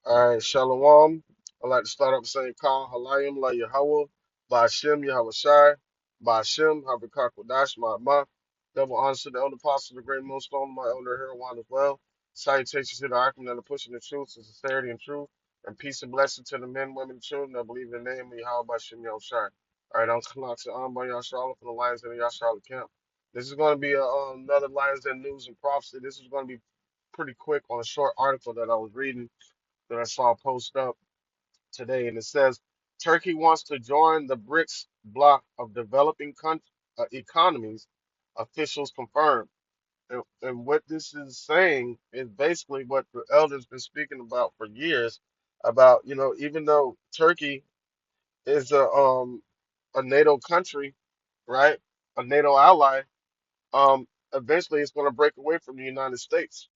All right, Shalom. I'd like to start up saying Kal Halayim La Yahweh, Ba'ashem Yahweh Shai, Ba'ashem Habakak Wadash Ma'amah. Double honors to the elder apostle, the great millstone, my elder Heroine as well. Salutations to the Akim that are pushing the truth, to sincerity and truth, and peace and blessing to the men, women, and children that believe in the name of Yahweh Ba'ashem Yahweh Shai. All right, I'm Kanat to by Yashar from the Lions in the Yashar camp. This is going to be another Lions Den news and prophecy. This is going to be pretty quick on a short article that I was reading that I saw post up today, and it says Turkey wants to join the BRICS bloc of developing economies. Officials confirmed. And what this is saying is basically what the elders been speaking about for years. About even though Turkey is a NATO country, right, a NATO ally, eventually it's going to break away from the United States.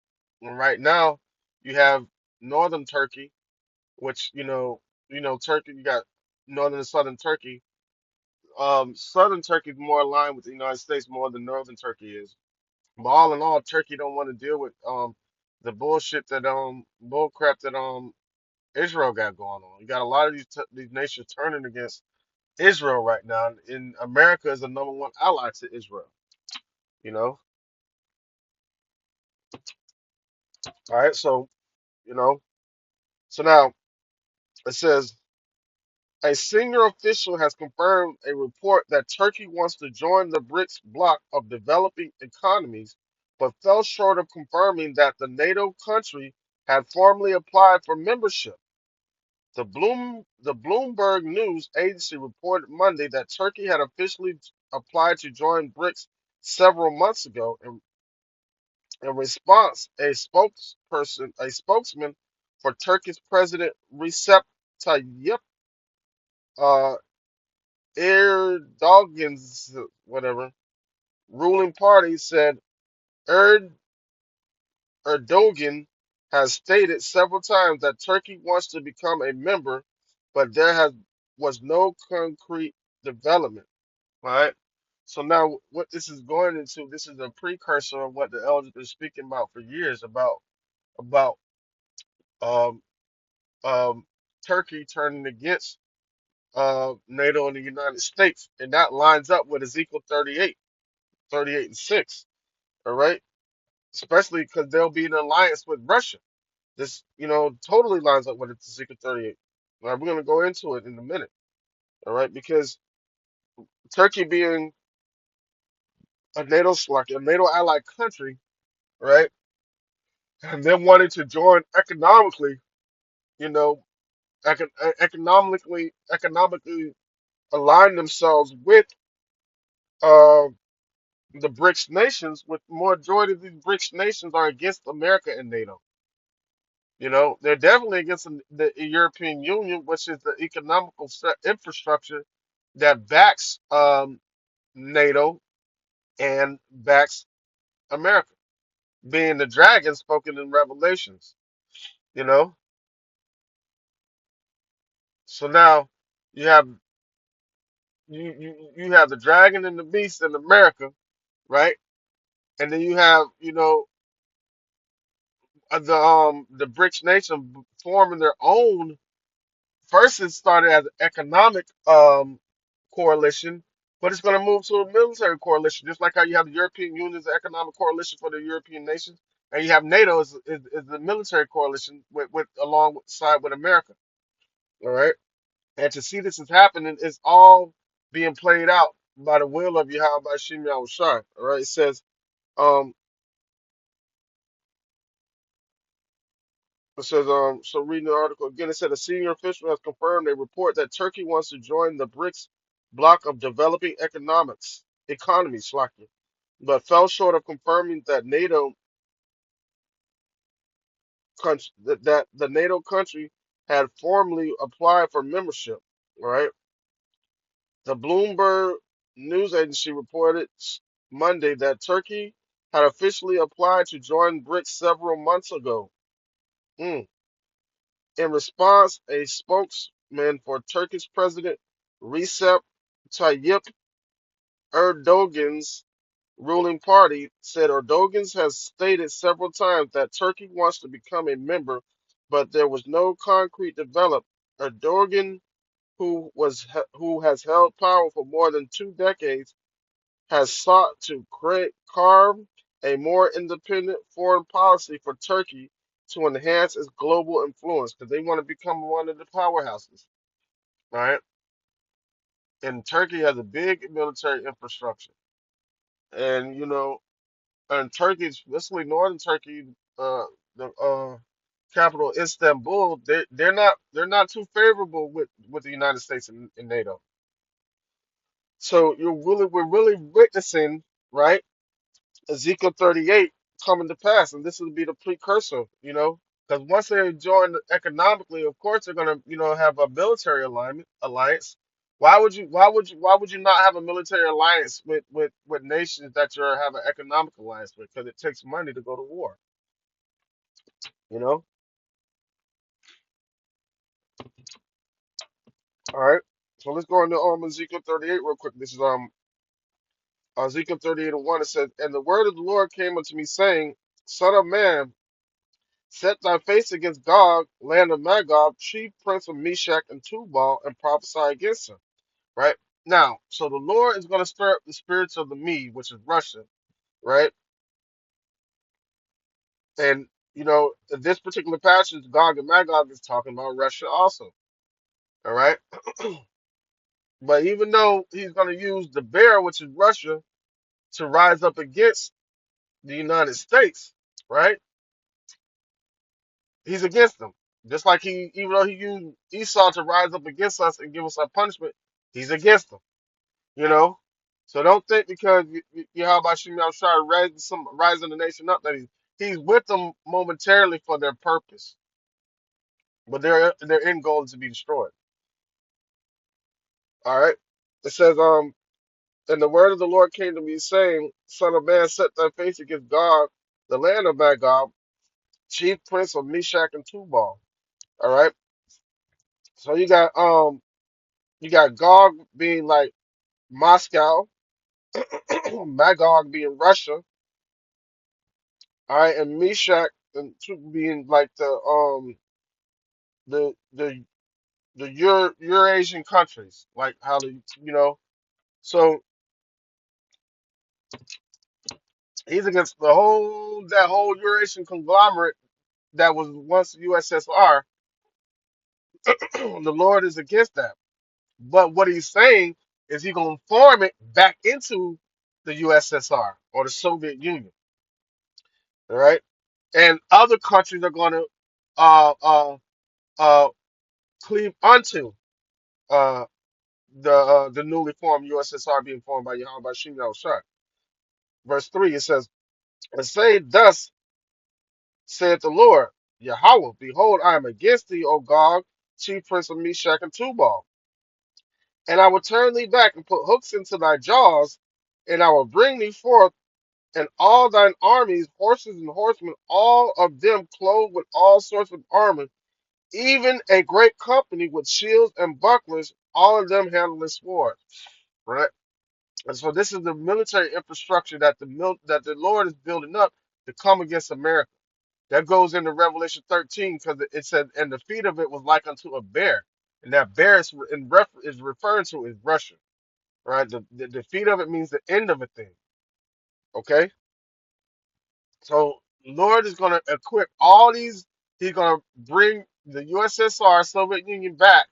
And right now, you have northern Turkey, which Turkey. You got northern and southern Turkey. Southern Turkey is more aligned with the United States more than northern Turkey is. But all in all, Turkey don't want to deal with the bullshit that bull crap that Israel got going on. You got a lot of these nations turning against Israel right now, and America is the number one ally to Israel. You know, all right. So you know, so now it says. A senior official has confirmed a report that Turkey wants to join the BRICS bloc of developing economies, but fell short of confirming that the NATO country had formally applied for membership. The Bloomberg News agency reported Monday that Turkey had officially applied to join BRICS several months ago. In response, a spokesman for Turkey's President Recep Tayyip uh, Erdogan's whatever ruling party said Erd- Erdogan has stated several times that Turkey wants to become a member, but was no concrete development. Right. So now what this is going into, this is a precursor of what the elders been speaking about for years about um um Turkey turning against NATO and the United States, and that lines up with Ezekiel 38 and 6. All right, especially because they'll be in alliance with Russia. This, totally lines up with the Ezekiel 38. All right, we're gonna go into it in a minute. All right, because Turkey being a NATO allied country, right, and them wanting to join economically, you know, economically align themselves with uh, the BRICS nations, with majority of these BRICS nations are against America and NATO. They're definitely against the European Union, which is the economical infrastructure that backs NATO and backs America, being the dragon spoken in Revelations. You know, so now you have you have the dragon and the beast in America, right? And then you have the BRICS nation forming their own. First, it started as an economic coalition, but it's going to move to a military coalition, just like how you have the European Union as an economic coalition for the European nations, and you have NATO as the military coalition with alongside with America. All right, and to see this is happening is all being played out by the will of Yahweh by Shem Yahweh Shai. All right, it says um so reading the article again, it said a senior official has confirmed a report that Turkey wants to join the BRICS bloc of developing economies, Slakia, but fell short of confirming that that the NATO country had formally applied for membership. Right? The Bloomberg news agency reported Monday that Turkey had officially applied to join BRICS several months ago. Mm. In response, a spokesman for Turkish President Recep Tayyip Erdogan's ruling party said Erdogan has stated several times that Turkey wants to become a member, but there was no concrete developed. Erdogan, who has held power for more than 2 decades, has sought to carve a more independent foreign policy for Turkey to enhance its global influence because they want to become one of the powerhouses, right? And Turkey has a big military infrastructure, and and Turkey, especially northern Turkey, the capital Istanbul, they're not too favorable with the United States and NATO. So we're really witnessing, right, Ezekiel 38 coming to pass, and this will be the precursor, because once they join economically, of course they're gonna, have a military alliance. Why would you not have a military alliance with nations that you have an economic alliance with? Because it takes money to go to war, you know. All right. So let's go into Ezekiel 38 real quick. This is Ezekiel 38 and 1. It says, "And the word of the Lord came unto me, saying, Son of man, set thy face against Gog, land of Magog, chief prince of Meshach and Tubal, and prophesy against him." Right? Now, so the Lord is going to stir up the spirits of the Mede, which is Russia, right? And, this particular passage, Gog and Magog, is talking about Russia also. All right? But even though he's going to use the bear, which is Russia, to rise up against the United States, right? He's against them. Just like even though he used Esau to rise up against us and give us our punishment, he's against them. You know, so don't think because how about Shimon Shai rising the nation up that he's with them momentarily for their purpose, but their end goal is to be destroyed. All right. It says, and the word of the Lord came to me, saying, Son of man, set thy face against God, the land of Magog, chief prince of Meshach and Tubal. All right. So you got Gog being like Moscow, Magog being Russia, all right, and Meshach and being like the the the Eurasian countries, like how so he's against that whole Eurasian conglomerate that was once USSR. The Lord is against that. But what he's saying is he's gonna form it back into the USSR or the Soviet Union. All right. And other countries are gonna uh uh uh cleave onto uh the newly formed USSR being formed by Yahweh Shimon El Shai. Verse 3, it says, "And say, Thus saith the Lord, Yahweh, behold, I am against thee, O Gog, chief prince of Meshach and Tubal. And I will turn thee back and put hooks into thy jaws, and I will bring thee forth, and all thine armies, horses and horsemen, all of them clothed with all sorts of armor, even a great company with shields and bucklers, all of them handling swords." Right? And so this is the military infrastructure that the Lord is building up to come against America. That goes into Revelation 13 because it said, "And the feet of it was like unto a bear," and that bear is referring to is Russia, right? The feet of it means the end of a thing. Okay, so Lord is going to equip all these. He's going to bring the USSR, Soviet Union, back,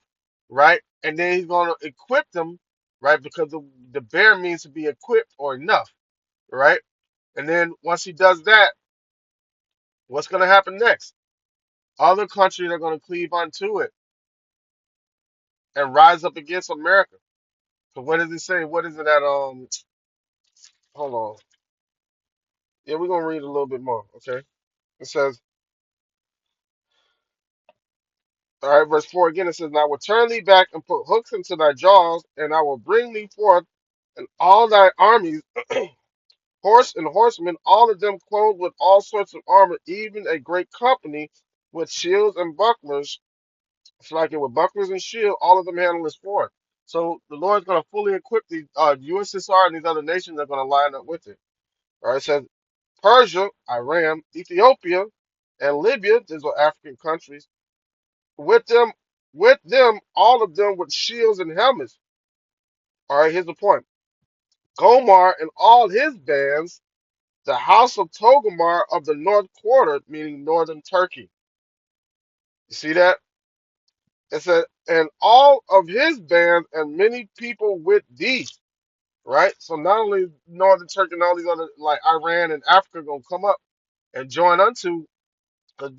right? And then he's going to equip them, right? Because the bear means to be equipped or enough, right? And then once he does that, what's going to happen next? Other countries are going to cleave onto it and rise up against America. So what does it say? What is it that hold on. Yeah, we're gonna read a little bit more, okay? It says, all right, verse 4 again, it says, "And I will turn thee back and put hooks into thy jaws, and I will bring thee forth, and all thy armies, horse and horsemen, all of them clothed with all sorts of armor, even a great company with shields and bucklers." It's like it with bucklers and shield, all of them handling sword. So the Lord's going to fully equip the USSR and these other nations that are going to line up with it. All right, it says Persia, Iran, Ethiopia, and Libya, these are African countries, with them, all of them with shields and helmets. All right, here's the point. Gomar and all his bands, the house of Togomar of the north quarter, meaning northern Turkey. You see that? It said, and all of his bands and many people with these. Right? So not only northern Turkey and all these other like Iran and Africa gonna come up and join unto, because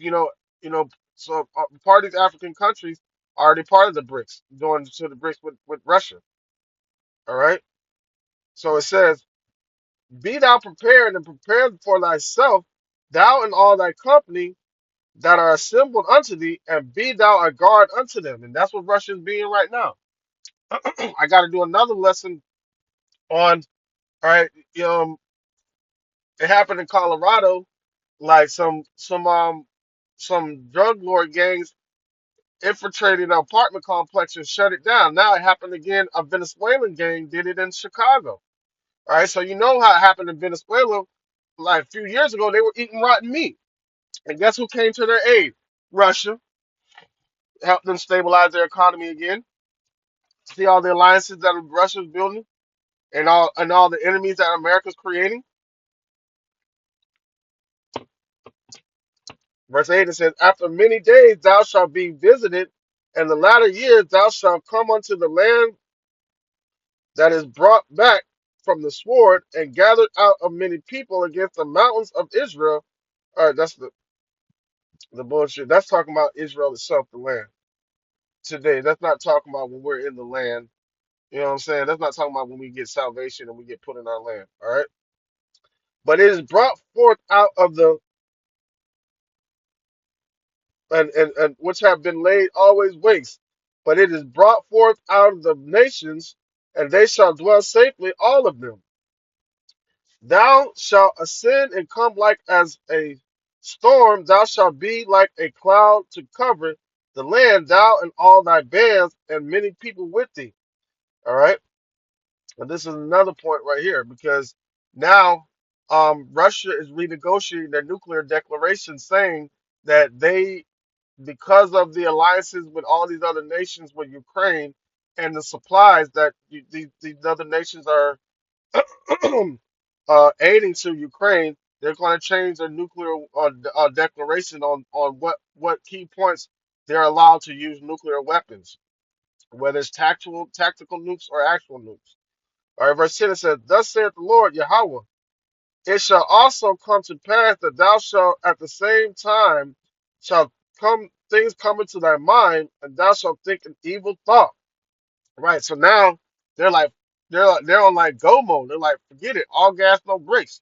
so part of these African countries are already part of the BRICS, joined to the BRICS with Russia. All right. So it says, "Be thou prepared and prepared for thyself, thou and all thy company that are assembled unto thee, and be thou a guard unto them." And that's what Russia's being right now. I got to do another lesson on. All right. It happened in Colorado. Like some drug lord gangs infiltrated an apartment complex and shut it down. Now it happened again. A Venezuelan gang did it in Chicago. All right, so you know how it happened in Venezuela. Like a few years ago, they were eating rotten meat, and guess who came to their aid? Russia helped them stabilize their economy again. See all the alliances that Russia's building, and all the enemies that America's creating. Verse 8, it says, "After many days thou shalt be visited, and the latter years thou shalt come unto the land that is brought back from the sword, and gathered out of many people against the mountains of Israel." All right, that's the bullshit. That's talking about Israel itself, the land. Today, that's not talking about when we're in the land. You know what I'm saying? That's not talking about when we get salvation and we get put in our land. All right. But it is brought forth out of the and which have been laid always waste. But it is brought forth out of the nations, and they shall dwell safely, all of them. Thou shalt ascend and come like as a storm, thou shalt be like a cloud to cover the land, thou and all thy bands, and many people with thee. All right. And this is another point right here, because now Russia is renegotiating their nuclear declaration, saying that they, because of the alliances with all these other nations, with Ukraine, and the supplies that these other nations are aiding to Ukraine, they're going to change their nuclear declaration on what key points they're allowed to use nuclear weapons, whether it's tactical nukes or actual nukes. All right, verse 10 it says, "Thus saith the Lord Yahweh, it shall also come to pass that thou shalt at the same time shall come things come into thy mind, and thou shalt think an evil thought." Right. So now they're like they're on like go mode. They're like, forget it, all gas, no brakes.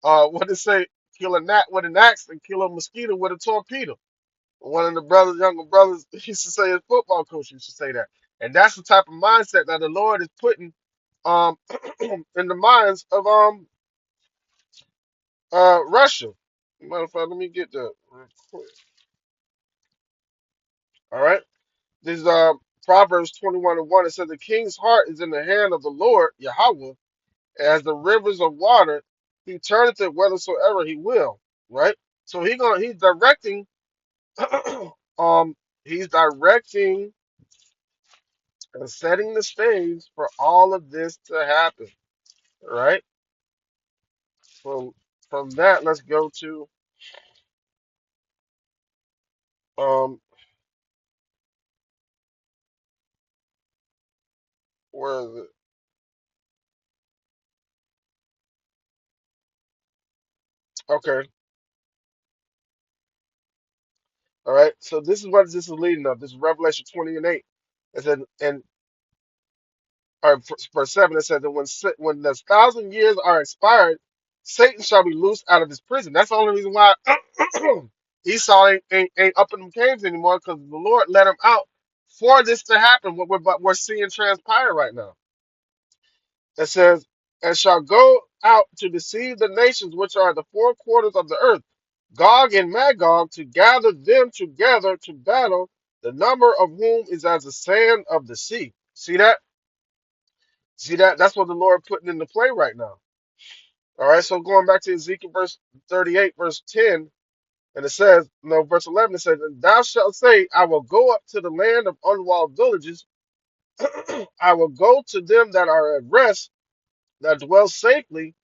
What they say, kill a gnat with an axe and kill a mosquito with a torpedo. One of the younger brothers, he used to say, his football coach used to say that. And that's the type of mindset that the Lord is putting um in the minds of Russia. Matter of fact, let me get that real quick. All right. This is Proverbs 21:1. It says, "The king's heart is in the hand of the Lord, Yahweh, as the rivers of water. He turneth it whithersoever he will." Right? So he's directing um he's directing and setting the stage for all of this to happen. Right? From that, let's go to um where is it? Okay. All right. So this is what this is leading up. This is Revelation 20:8. It said, and or verse 7, it says that when the 1,000 years are expired, Satan shall be loosed out of his prison. That's the only reason why Esau ain't up in them caves anymore, because the Lord let him out for this to happen. What we're seeing transpire right now. It says, "And shall go out to deceive the nations which are at the four quarters of the earth, Gog and Magog, to gather them together to battle, the number of whom is as the sand of the sea." See that? See that? That's what the Lord putting into play right now. All right. So going back to Ezekiel verse 38, verse 10, And it says, no, verse 11, it says, and thou shalt say, I will go up to the land of unwalled villages. I will go to them that are at rest, that dwell safely,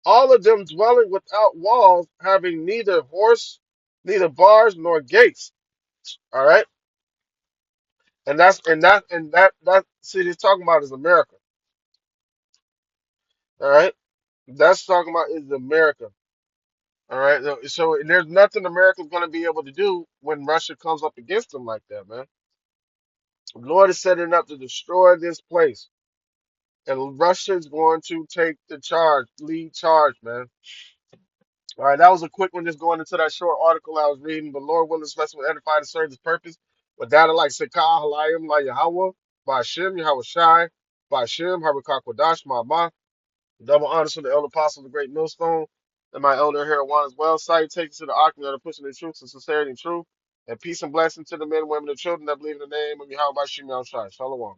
all of them dwelling without walls, having neither horse, neither bars nor gates. All right. And that city is talking about is America. All right. That's talking about is America. All right. So there's nothing America's going to be able to do when Russia comes up against them like that, man. The Lord is setting up to destroy this place. And Russia's going to take the charge, lead charge, man. All right, that was a quick one, just going into that short article I was reading. But Lord willing, this lesson will edify and serve His purpose. With that, I like Sakah, Halayim, La Yahweh, by Shem, Yahweh Shai, by Shem, Harakakwadash, Ma'amah. Double honors to the elder apostle, the great millstone, and my elder here one as well. Salutations to the ark that are pushing the truth and sincerity and truth. And peace and blessing to the men, women, and children that believe in the name of Yahweh by Shem, Yahweh Shai. Shalom.